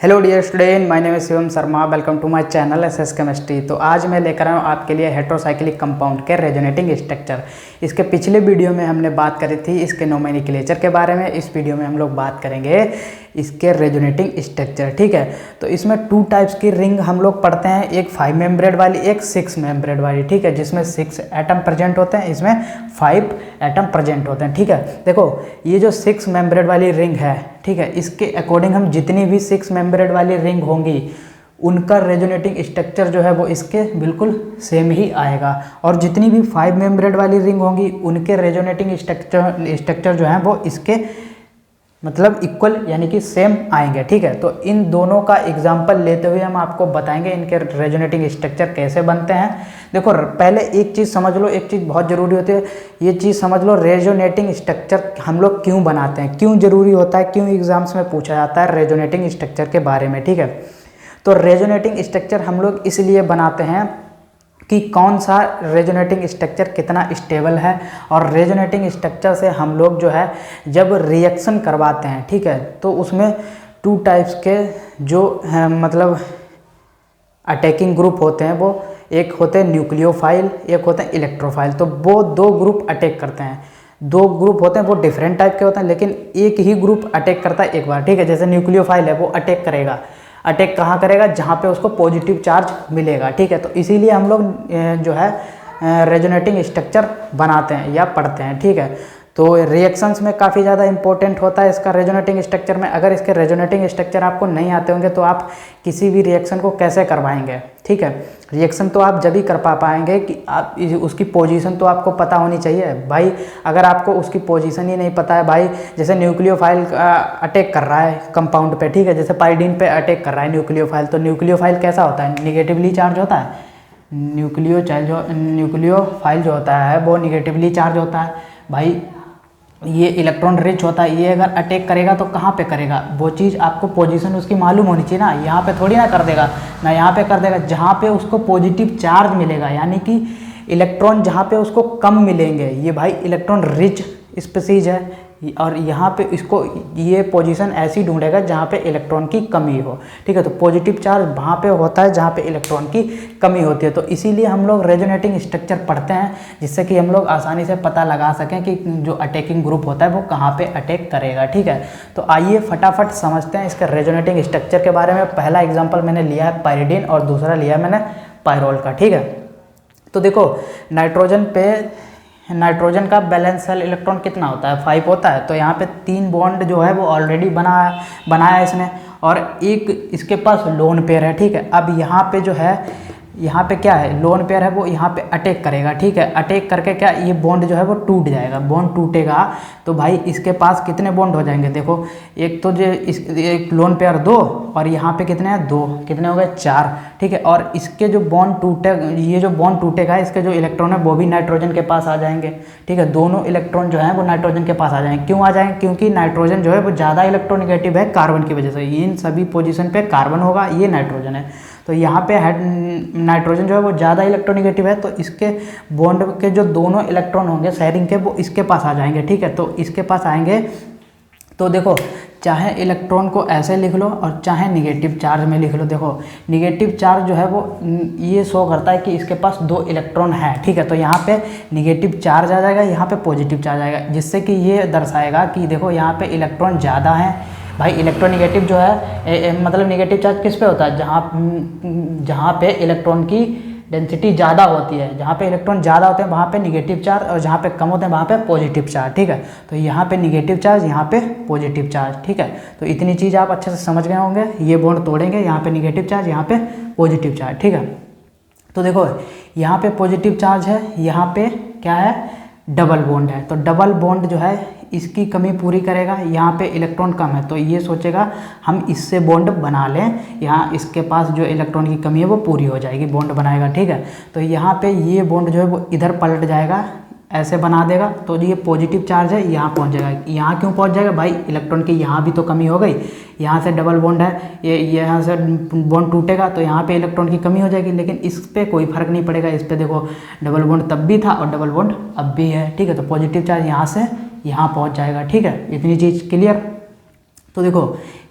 Hello dear student, my name is Shivam Sharma. Welcome to my channel SS chemistry. तो आज मैं लेकर आया हूँ आपके लिए हेटेरोसाइक्लिक कंपाउंड के रेजोनेटिंग स्ट्रक्चर। इसके पिछले वीडियो में हमने बात करी थी इसके नोमेनक्लेचर के बारे में। इस वीडियो में हम लोग बात करेंगे इसके रेजोनेटिंग स्ट्रक्चर। ठीक है, तो इसमें 2 टाइप्स की रिंग हम लोग पढ़ते हैं, एक 5 मेम्ब्रेड वाली, एक 6 मेम्ब्रेड वाली। ठीक है, जिसमें 6 एटम प्रेजेंट होते हैं, इसमें 5 एटम प्रेजेंट होते हैं। ठीक है, देखो ये जो 6 मेम्ब्रेड वाली रिंग है, ठीक है, इसके अकॉर्डिंग हम जितनी भी 6 मेम्ब्रेड वाली रिंग होंगी उनका रेजोनेटिंग स्ट्रक्चर जो है वो इसके बिल्कुल सेम ही आएगा, और जितनी भी 5 मेम्ब्रेड वाली रिंग होंगी उनके रेजोनेटिंग स्ट्रक्चर जो है वो इसके मतलब इक्वल यानी कि सेम आएंगे। ठीक है, तो इन दोनों का एग्जांपल लेते हुए हम आपको बताएंगे इनके रेजोनेटिंग स्ट्रक्चर कैसे बनते हैं। देखो पहले एक चीज़ समझ लो, एक चीज़ बहुत ज़रूरी होती है, ये चीज़ समझ लो, रेजोनेटिंग स्ट्रक्चर हम लोग क्यों बनाते हैं, क्यों ज़रूरी होता है, क्यों एग्जाम्स में पूछा जाता है रेजोनेटिंग स्ट्रक्चर के बारे में। ठीक है, तो रेजोनेटिंग स्ट्रक्चर हम लोग इसलिए बनाते हैं कि कौन सा रेजोनेटिंग स्ट्रक्चर कितना स्टेबल है, और रेजोनेटिंग स्ट्रक्चर से हम लोग जो है जब रिएक्शन करवाते हैं, ठीक है, तो उसमें 2 टाइप्स के जो है मतलब अटैकिंग ग्रुप होते हैं, वो एक होते हैं न्यूक्लियोफाइल, एक होते हैं इलेक्ट्रोफाइल। तो वो 2 ग्रुप अटैक करते हैं। 2 ग्रुप होते हैं, वो डिफरेंट टाइप के होते हैं, लेकिन एक ही ग्रुप अटैक करता है एक बार। ठीक है, जैसे न्यूक्लियोफाइल है, वो अटैक करेगा, अटैक कहाँ करेगा, जहाँ पे उसको पॉजिटिव चार्ज मिलेगा। ठीक है, तो इसीलिए हम लोग जो है रेजोनेटिंग स्ट्रक्चर बनाते हैं या पढ़ते हैं। ठीक है, तो रिएक्शंस में काफ़ी ज़्यादा इंपॉर्टेंट होता है इसका रेजोनेटिंग स्ट्रक्चर में। अगर इसके रेजोनेटिंग स्ट्रक्चर आपको नहीं आते होंगे तो आप किसी भी रिएक्शन को कैसे करवाएंगे। ठीक है, रिएक्शन तो आप जब ही कर पाएंगे कि आप उसकी पोजीशन तो आपको पता होनी चाहिए भाई। अगर आपको उसकी पोजीशन ही नहीं पता है भाई, जैसे न्यूक्लियोफाइल अटैक कर रहा है कंपाउंड पे, ठीक है, जैसे पाइरीडीन पे अटैक कर रहा है न्यूक्लियोफाइल, तो न्यूक्लियोफाइल कैसा होता है, निगेटिवली चार्ज होता है। न्यूक्लियोफाइल जो होता है वो निगेटिवली चार्ज होता है भाई। ये इलेक्ट्रॉन रिच होता है, ये अगर अटैक करेगा तो कहाँ पे करेगा, वो चीज़ आपको पोजीशन उसकी मालूम होनी चाहिए ना। यहाँ पे थोड़ी ना कर देगा, ना यहाँ पे कर देगा, जहाँ पे उसको पॉजिटिव चार्ज मिलेगा, यानी कि इलेक्ट्रॉन जहाँ पे उसको कम मिलेंगे, ये भाई इलेक्ट्रॉन रिच स्पीसीज है, और यहाँ पे इसको ये पोजीशन ऐसी ढूंढेगा जहाँ पे इलेक्ट्रॉन की कमी हो। ठीक है, तो पॉजिटिव चार्ज वहाँ पे होता है जहाँ पे इलेक्ट्रॉन की कमी होती है। तो इसीलिए हम लोग रेजोनेटिंग स्ट्रक्चर पढ़ते हैं, जिससे कि हम लोग आसानी से पता लगा सकें कि जो अटैकिंग ग्रुप होता है वो कहाँ पे अटैक करेगा। ठीक है, तो आइए फटाफट समझते हैं इसके रेजोनेटिंग स्ट्रक्चर के बारे में। पहला एग्जाम्पल मैंने लिया है पाइरीडीन और दूसरा लिया है मैंने पायरोल का। ठीक है, तो देखो नाइट्रोजन का बैलेंस सेल इलेक्ट्रॉन कितना होता है, 5 होता है। तो यहाँ पे 3 बॉन्ड जो है वो ऑलरेडी बनाया इसने, और एक इसके पास लोन पेयर है। ठीक है, अब यहाँ पे जो है, यहाँ पे क्या है, लोन पेयर है, वो यहाँ पे अटैक करेगा। ठीक है, अटैक करके क्या ये बॉन्ड जो है वो टूट जाएगा। बॉन्ड टूटेगा तो भाई इसके पास कितने बॉन्ड हो जाएंगे, देखो एक तो जो एक लोन पेयर 2, और यहाँ पे कितने हैं 2, कितने हो गए 4। ठीक है, और इसके जो बॉन्ड ये जो बॉन्ड टूटेगा, इसके जो इलेक्ट्रॉन है वो भी नाइट्रोजन के पास आ जाएंगे। ठीक है, दोनों इलेक्ट्रॉन जो है वो नाइट्रोजन के पास आ जाएंगे। क्यों आ जाएंगे, क्योंकि नाइट्रोजन जो है वो ज़्यादा इलेक्ट्रोनिगेटिव है कार्बन की वजह से। इन सभी पोजीशन पे कार्बन होगा, ये नाइट्रोजन है, तो यहाँ पे नाइट्रोजन जो है वो ज़्यादा इलेक्ट्रोनिगेटिव है, तो इसके बॉन्ड के जो दोनों इलेक्ट्रॉन होंगे शेयरिंग के, वो इसके पास आ जाएंगे। ठीक है, तो इसके पास आएंगे तो देखो, चाहे इलेक्ट्रॉन को ऐसे लिख लो और चाहे निगेटिव चार्ज में लिख लो। देखो निगेटिव चार्ज जो है वो ये शो करता है कि इसके पास 2 इलेक्ट्रॉन है। ठीक है, तो यहाँ पे निगेटिव चार्ज आ जाएगा, यहाँ पे पॉजिटिव चार्ज आएगा, जिससे कि ये दर्शाएगा कि देखो यहाँ पे इलेक्ट्रॉन ज़्यादा है भाई। इलेक्ट्रोनिगेटिव जो है मतलब निगेटिव चार्ज किस पे होता है, जहाँ पे इलेक्ट्रॉन की डेंसिटी ज़्यादा होती है। जहाँ पे इलेक्ट्रॉन ज़्यादा होते हैं वहाँ पे निगेटिव चार्ज, और जहाँ पे कम होते हैं वहाँ पे पॉजिटिव चार्ज। ठीक है, तो यहाँ पे निगेटिव चार्ज, यहाँ पे पॉजिटिव चार्ज। ठीक है, तो इतनी चीज़ आप अच्छे से समझ गए होंगे। ये बॉन्ड तोड़ेंगे, यहाँ पे निगेटिव चार्ज, यहाँ पे पॉजिटिव चार्ज। ठीक है, तो देखो यहाँ पे पॉजिटिव चार्ज है, यहाँ पे क्या है, डबल बॉन्ड है। तो डबल बॉन्ड जो है इसकी कमी पूरी करेगा। यहाँ पे इलेक्ट्रॉन कम है तो ये सोचेगा हम इससे बॉन्ड बना लें, यहाँ इसके पास जो इलेक्ट्रॉन की कमी है वो पूरी हो जाएगी, बॉन्ड बनाएगा। ठीक है, तो यहाँ पे ये बॉन्ड जो है वो इधर पलट जाएगा, ऐसे बना देगा, तो ये पॉजिटिव चार्ज है यहाँ पहुँच जाएगा। यहाँ क्यों पहुँच जाएगा भाई, इलेक्ट्रॉन की यहाँ भी तो कमी हो गई, यहाँ से डबल बॉन्ड है, ये यहाँ से बॉन्ड टूटेगा तो यहाँ पे इलेक्ट्रॉन की कमी हो जाएगी, लेकिन इस पर कोई फर्क नहीं पड़ेगा। इस पर देखो डबल बॉन्ड तब भी था और डबल बॉन्ड अब भी है। ठीक है, तो पॉजिटिव चार्ज यहाँ से यहाँ पहुँच जाएगा। ठीक है, इतनी चीज़ क्लियर। तो देखो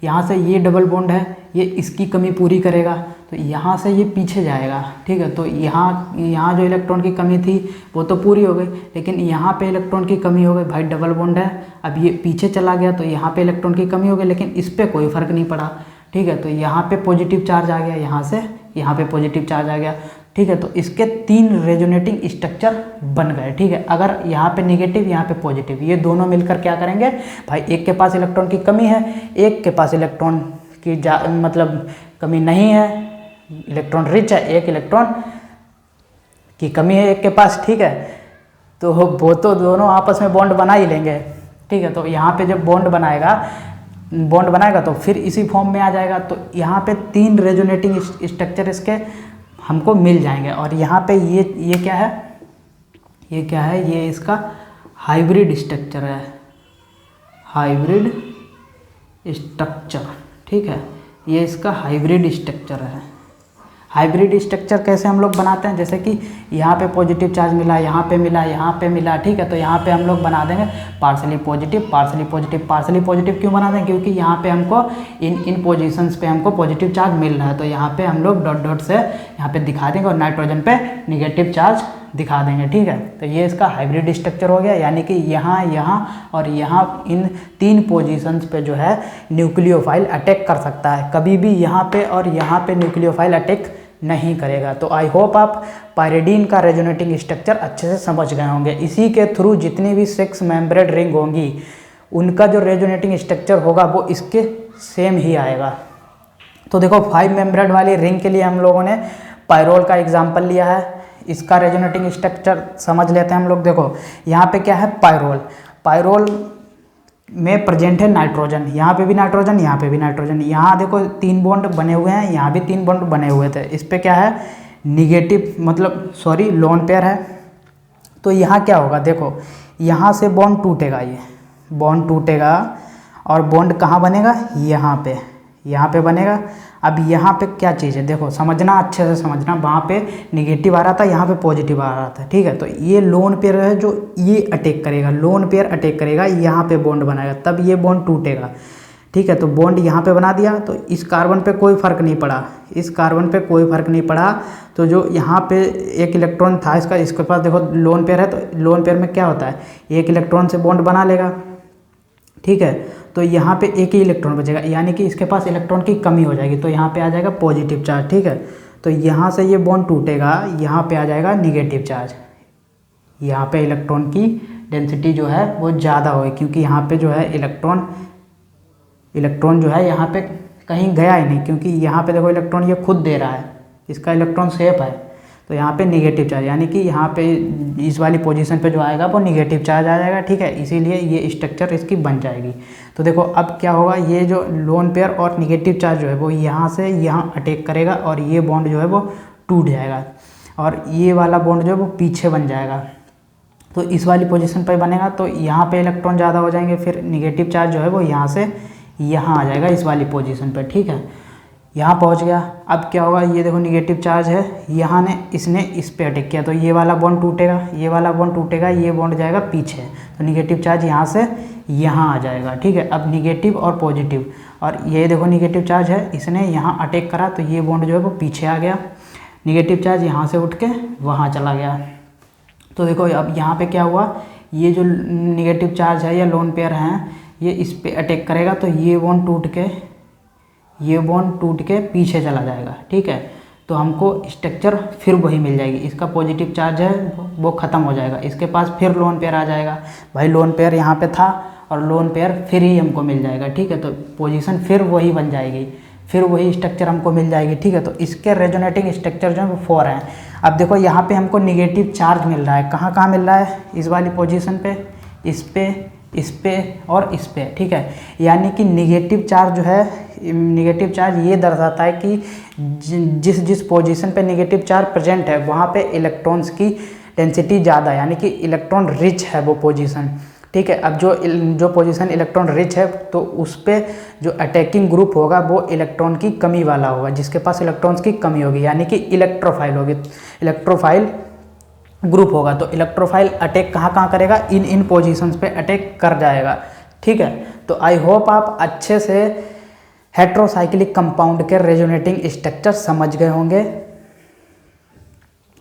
यहाँ से ये डबल बॉन्ड है, ये इसकी कमी पूरी करेगा, तो यहाँ से ये पीछे जाएगा, ठीक है। तो यहाँ जो इलेक्ट्रॉन की कमी थी वो तो पूरी हो गई, लेकिन यहाँ पे इलेक्ट्रॉन की कमी हो गई भाई, डबल बॉन्ड है, अब ये पीछे चला गया तो यहाँ पे इलेक्ट्रॉन की कमी हो गई, लेकिन इस पर कोई फ़र्क नहीं पड़ा, ठीक है। तो यहाँ पे पॉजिटिव चार्ज आ गया, यहाँ से यहाँ पे पॉजिटिव चार्ज आ गया, ठीक है। तो इसके 3 रेजोनेटिंग स्ट्रक्चर बन गए, ठीक है। अगर यहाँ पे नेगेटिव, यहाँ पे पॉजिटिव, ये दोनों मिलकर क्या करेंगे भाई, एक के पास इलेक्ट्रॉन की कमी है, एक के पास इलेक्ट्रॉन की मतलब कमी नहीं है, इलेक्ट्रॉन रिच है, एक इलेक्ट्रॉन की कमी है एक के पास, ठीक है। तो वो तो दोनों आपस में बॉन्ड बना ही लेंगे, ठीक है। तो यहाँ पे जब बॉन्ड बनाएगा तो फिर इसी फॉर्म में आ जाएगा। तो यहाँ पे 3 रेजोनेटिंग स्ट्रक्चर इसके हमको मिल जाएंगे। और यहाँ पे ये क्या है, ये इसका हाइब्रिड स्ट्रक्चर है, हाइब्रिड स्ट्रक्चर, ठीक है। ये इसका हाइब्रिड स्ट्रक्चर है। हाइब्रिड स्ट्रक्चर कैसे हम लोग बनाते हैं, जैसे कि यहाँ पे पॉजिटिव चार्ज मिला, यहाँ पे मिला, यहाँ पे मिला, ठीक है। तो यहाँ पे हम लोग बना देंगे partially positive, partially positive. Partially positive क्यों बना देंगे, क्योंकि यहाँ पे हमको इन पोजीशंस पे हमको पॉजिटिव चार्ज मिल रहा है, तो यहाँ पे हम लोग डॉट डॉट से यहाँ पे दिखा देंगे और नाइट्रोजन पे निगेटिव चार्ज दिखा देंगे, ठीक है। तो ये इसका हाइब्रिड स्ट्रक्चर हो गया, यानी कि यहाँ और यहाँ इन 3 पोजीशंस पे जो है न्यूक्लियोफाइल अटैक कर सकता है, कभी भी यहाँ पे और यहाँ पे न्यूक्लियोफाइल अटैक नहीं करेगा। तो आई होप आप पायरिडीन का रेजोनेटिंग स्ट्रक्चर अच्छे से समझ गए होंगे। इसी के थ्रू जितनी भी 6 मेम्ब्रेड रिंग होंगी उनका जो रेजोनेटिंग स्ट्रक्चर होगा वो इसके सेम ही आएगा। तो देखो 5 मेम्ब्रेड वाली रिंग के लिए हम लोगों ने पायरोल का एग्जाम्पल लिया है, इसका रेजोनेटिंग स्ट्रक्चर समझ लेते हैं हम लोग। देखो यहाँ पे क्या है, पायरोल में प्रेजेंट है नाइट्रोजन, यहाँ पे भी नाइट्रोजन, यहाँ पे भी नाइट्रोजन। यहाँ देखो 3 बॉन्ड बने हुए हैं, यहाँ भी 3 बॉन्ड बने हुए थे। इस पे क्या है, निगेटिव मतलब सॉरी लोन पेयर है। तो यहाँ क्या होगा, देखो यहाँ से बॉन्ड टूटेगा, ये बॉन्ड टूटेगा और बॉन्ड कहाँ बनेगा, यहाँ पे बनेगा। अब यहाँ पे क्या चीज़ है, देखो समझना, अच्छे से समझना। वहाँ पे निगेटिव आ रहा था, यहाँ पे पॉजिटिव आ रहा था, ठीक है। तो ये लोन पेयर है जो ये अटैक करेगा, लोन पेयर अटैक करेगा, यहाँ पे बॉन्ड बनाएगा, तब ये बॉन्ड टूटेगा, ठीक है। तो बॉन्ड यहाँ पे बना दिया, तो इस कार्बन पे कोई फ़र्क नहीं पड़ा, इस कार्बन पे कोई फ़र्क नहीं पड़ा। तो जो यहाँ पे एक इलेक्ट्रॉन था इसके पास, देखो लोन पेयर है, तो लोन पेयर में क्या होता है, एक इलेक्ट्रॉन से बॉन्ड बना लेगा, ठीक है। तो यहाँ पे एक ही इलेक्ट्रॉन बचेगा, यानी कि इसके पास इलेक्ट्रॉन की कमी हो जाएगी, तो यहाँ पे आ जाएगा पॉजिटिव चार्ज, ठीक है। तो यहाँ से ये बॉन्ड टूटेगा, यहाँ पे आ जाएगा निगेटिव चार्ज, यहाँ पे इलेक्ट्रॉन की डेंसिटी जो है वो ज़्यादा होगी, क्योंकि यहाँ पे जो है इलेक्ट्रॉन जो है यहाँ पे कहीं गया ही नहीं, क्योंकि यहाँ पे देखो इलेक्ट्रॉन ये खुद दे रहा है, इसका इलेक्ट्रॉन सेफ है। तो यहाँ पे निगेटिव चार्ज, यानी कि यहाँ पे इस वाली पोजीशन पे जो आएगा वो निगेटिव चार्ज आ जाएगा, ठीक है। इसीलिए ये स्ट्रक्चर इसकी बन जाएगी। तो देखो अब क्या होगा, ये जो लोन पेयर और निगेटिव चार्ज जो है वो यहाँ से यहाँ अटैक करेगा और ये बॉन्ड जो है वो टूट जाएगा और ये वाला बॉन्ड जो है वो पीछे बन जाएगा। तो इस वाली पोजीशन पर बनेगा, तो यहाँ पे इलेक्ट्रॉन ज़्यादा हो जाएंगे, फिर निगेटिव चार्ज जो है वो यहाँ से यहाँ आ जाएगा इस वाली पोजीशन पर, ठीक है। यहाँ पहुँच गया। अब क्या होगा, ये देखो निगेटिव चार्ज है, यहाँ इसने इस पे अटैक किया, तो ये वाला बॉन्ड टूटेगा, ये वाला बॉन्ड टूटेगा, ये बॉन्ड जाएगा पीछे, तो निगेटिव चार्ज यहाँ से यहाँ आ जाएगा, ठीक है। अब निगेटिव और पॉजिटिव, और ये देखो निगेटिव चार्ज है, इसने यहाँ अटैक करा, तो ये बॉन्ड जो है वो पीछे आ गया, निगेटिव चार्ज यहाँ से उठ के वहाँ चला गया। तो देखो अब यहाँ पे क्या हुआ, ये जो निगेटिव चार्ज है या लोन पेयर हैं, ये इस पे अटैक करेगा, तो ये बॉन्ड टूट के पीछे चला जाएगा, ठीक है। तो हमको स्ट्रक्चर फिर वही मिल जाएगी, इसका पॉजिटिव चार्ज है वो ख़त्म हो जाएगा, इसके पास फिर लोन पेयर आ जाएगा। भाई लोन पेयर यहाँ पे था और लोन पेयर फिर ही हमको मिल जाएगा, ठीक है। तो पोजीशन फिर वही बन जाएगी, फिर वही स्ट्रक्चर हमको मिल जाएगी, ठीक है। तो इसके रेजोनेटिंग स्ट्रक्चर जो है वो 4 हैं। अब देखो यहाँ पे हमको निगेटिव चार्ज मिल रहा है, कहाँ कहाँ मिल रहा है, इस वाली पोजीशन पे, इस पे और इस पे, ठीक है। यानी कि निगेटिव चार्ज जो है, निगेटिव चार्ज ये दर्शाता है कि जिस पोजीशन पे निगेटिव चार्ज प्रेजेंट है वहाँ पे इलेक्ट्रॉन्स की डेंसिटी ज़्यादा है, यानी कि इलेक्ट्रॉन रिच है वो पोजीशन, ठीक है। अब जो पोजीशन इलेक्ट्रॉन रिच है, तो उस पे जो अटैकिंग ग्रुप होगा वो इलेक्ट्रॉन की कमी वाला होगा, जिसके पास इलेक्ट्रॉन्स की कमी होगी, यानी कि इलेक्ट्रोफाइल होगी, इलेक्ट्रोफाइल ग्रुप होगा। तो इलेक्ट्रोफाइल अटैक कहाँ करेगा, इन पोजीशंस पे अटैक कर जाएगा, ठीक है, तो आई होप आप अच्छे से हेट्रोसाइक्लिक कंपाउंड के रेजोनेटिंग स्ट्रक्चर समझ गए होंगे।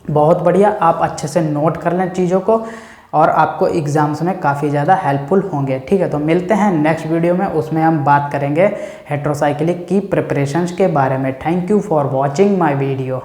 बहुत बढ़िया, आप अच्छे से नोट कर लें चीज़ों को और आपको एग्जाम्स में काफ़ी ज़्यादा हेल्पफुल होंगे। ठीक है, तो मिलते हैं नेक्स्ट वीडियो में, उसमें हम बात करेंगे हेट्रोसाइक्लिक की प्रिपरेशंस के बारे में। Thank you for watching my video.